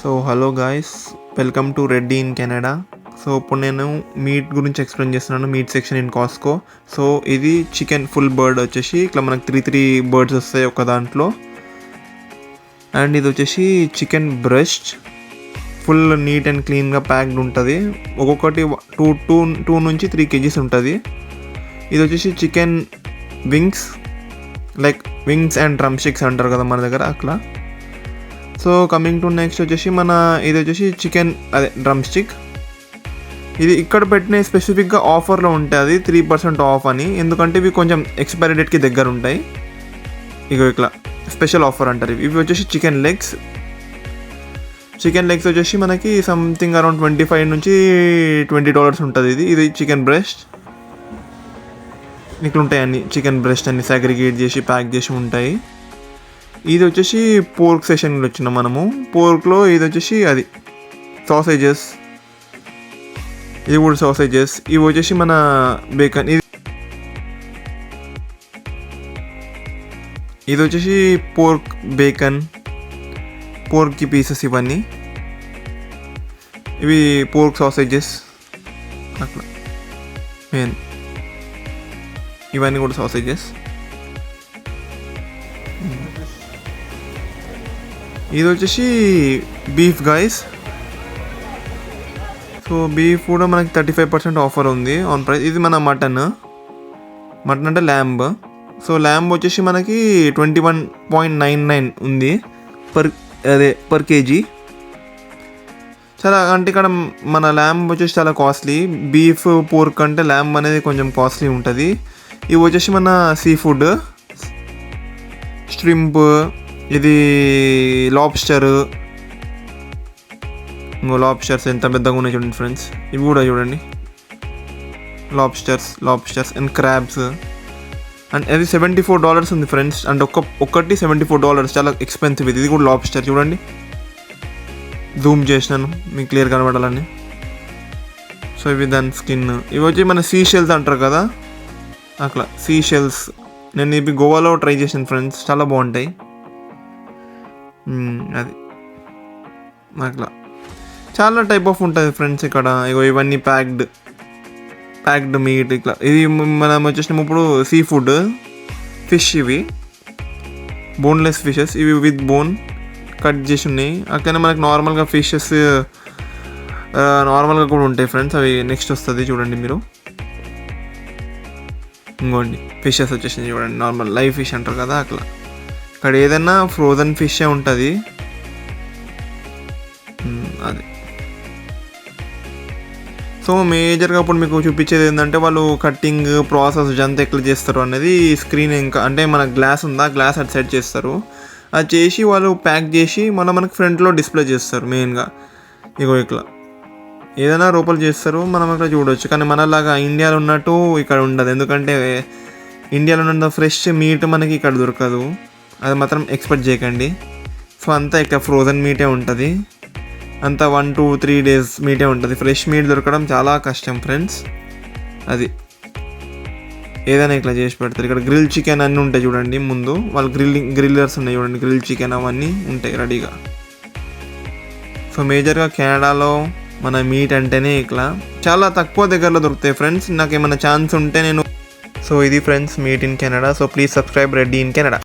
So hello guys, welcome to Reddy in Canada. So ఇప్పుడు నేను meat గురించి ఎక్స్ప్లెయిన్ చేస్తున్నాను. Meat section in Costco. So ఇది చికెన్ ఫుల్ బర్డ్ వచ్చేసి ఇట్లా మనకు త్రీ బర్డ్స్ వస్తాయి ఒక దాంట్లో. అండ్ ఇది వచ్చేసి chicken breast, full neat and క్లీన్గా ప్యాక్డ్ ఉంటుంది. ఒక్కొక్కటి టూ నుంచి 3 kgs ఉంటుంది. ఇది వచ్చేసి chicken wings, like wings and drumsticks అంటారు కదా మన దగ్గర, అట్లా. సో కమింగ్ టు నెక్స్ట్ వచ్చేసి ఇది వచ్చేసి చికెన్ డ్రమ్ స్టిక్. ఇది ఇక్కడ పెట్టిన స్పెసిఫిక్గా ఆఫర్లో ఉంటుంది 3% ఆఫ్ అని, ఎందుకంటే ఇవి కొంచెం ఎక్స్పైరీ డేట్కి దగ్గర ఉంటాయి. ఇట్లా స్పెషల్ ఆఫర్ అంటారు. ఇవి వచ్చేసి చికెన్ లెగ్స్ వచ్చేసి మనకి సంథింగ్ అరౌండ్ $25 నుంచి $20 ఉంటుంది. ఇది చికెన్ బ్రెస్ట్. ఇట్లా ఉంటాయి అన్ని చికెన్ బ్రెస్ట్ అన్ని సాగ్రిగేట్ చేసి ప్యాక్ చేసి ఉంటాయి. ఇది వచ్చేసి పోర్క్ సెషన్లో వచ్చినాం మనము. పోర్క్లో ఇది వచ్చేసి అది సాసేజెస్, ఇది కూడా సాసేజెస్. ఇవి వచ్చేసి మన బేకన్. ఇది వచ్చేసి పోర్క్ బేకన్, పోర్క్కి పీసెస్ ఇవన్నీ. ఇవి పోర్క్ సాసేజెస్ అట్లా మెయిన్. ఇవన్నీ కూడా సాసేజెస్. ఇది వచ్చేసి బీఫ్ గాయస్. సో బీఫ్ కూడా మనకి 35% ఆఫర్ ఉంది ఆన్ ప్రైస్. ఇది మన మటన్ అంటే ల్యాంబ్. సో ల్యాంబ్ వచ్చేసి మనకి 21.99 ఉంది పర్ కేజీ. చాలా అంటే ఇక్కడ మన ల్యాంబ్ వచ్చేసి చాలా కాస్ట్లీ. బీఫ్ పోర్క్ అంటే ల్యాంబ్ అనేది కొంచెం కాస్ట్లీ ఉంటుంది. ఇవి వచ్చేసి మన సీ ఫుడ్, స్ట్రింప్, ఇది లాబ్స్టర్స్ ఎంత పెద్దగా ఉన్నాయి చూడండి ఫ్రెండ్స్. ఇవి కూడా చూడండి, లాబ్స్టర్స్ అండ్ క్రాబ్స్. అండ్ అది $74 ఉంది ఫ్రెండ్స్. అండ్ ఒక్కటి $74, చాలా ఎక్స్పెన్సివ్. ఇది కూడా లాబ్స్టర్ చూడండి, జూమ్ చేసినాను మీకు క్లియర్ కనబడాలని. సో ఇవి దాని స్కిన్. ఇవి వచ్చి మన సీ షెల్స్ అంటారు కదా, అట్లా సీ షెల్స్. నేను ఇవి గోవాలో ట్రై చేసాను ఫ్రెండ్స్, చాలా బాగుంటాయి. అది అట్లా చాలా టైప్ ఆఫ్ ఉంటుంది ఫ్రెండ్స్ ఇక్కడ. ఇవన్నీ ప్యాక్డ్ మీట్ ఇట్లా. ఇది మనం వచ్చేసినాము ఇప్పుడు సీ ఫుడ్, ఫిష్. ఇవి బోన్లెస్ ఫిషెస్, ఇవి విత్ బోన్ కట్ చేసి ఉన్నాయి. అట్లనే మనకు నార్మల్గా ఫిషెస్ నార్మల్గా కూడా ఉంటాయి ఫ్రెండ్స్. అవి నెక్స్ట్ వస్తుంది చూడండి మీరు. ఇంకోండి ఫిషెస్ వచ్చేసి చూడండి, నార్మల్ లైవ్ ఫిష్ అంటారు కదా అట్లా. ఇక్కడ ఏదైనా ఫ్రోజన్ ఫిషే ఉంటుంది. అది సో మేజర్గా ఇప్పుడు మీకు చూపించేది ఏంటంటే వాళ్ళు కట్టింగ్ ప్రాసెస్ జంత ఎట్లా చేస్తారు అనేది స్క్రీన్. ఇంకా అంటే మన గ్లాస్ ఉందా, గ్లాస్ అది సెట్ చేస్తారు. అది చేసి వాళ్ళు ప్యాక్ చేసి మనకు ఫ్రంట్లో డిస్ప్లే చేస్తారు మెయిన్గా. ఇట్లా ఏదైనా రూపాయలు చేస్తారు, మనం అక్కడ చూడవచ్చు. కానీ మనలాగా ఇండియాలో ఉన్నట్టు ఇక్కడ ఉండదు, ఎందుకంటే ఇండియాలో ఉన్న ఫ్రెష్ మీట్ మనకి ఇక్కడ దొరకదు. అది మాత్రం ఎక్స్పెక్ట్ చేయకండి. సో అంతా ఇక్కడ ఫ్రోజన్ మీటే ఉంటుంది. అంతా 1 to 3 days మీటే ఉంటుంది. ఫ్రెష్ మీట్ దొరకడం చాలా కష్టం ఫ్రెండ్స్. అది ఏదైనా ఇట్లా చేసి పెడతారు. ఇక్కడ గ్రిల్ చికెన్ అన్నీ ఉంటాయి చూడండి. ముందు వాళ్ళు గ్రిల్లర్స్ ఉన్నాయి చూడండి, గ్రిల్ చికెన్ అవన్నీ ఉంటాయి రెడీగా. సో మేజర్గా కెనడాలో మన మీట్ అంటేనే ఇట్లా చాలా తక్కువ దగ్గరలో దొరుకుతాయి ఫ్రెండ్స్. నాకు ఏమైనా ఛాన్స్ ఉంటే నేను. సో ఇది friends meet in Canada. So please subscribe Reddy in Canada.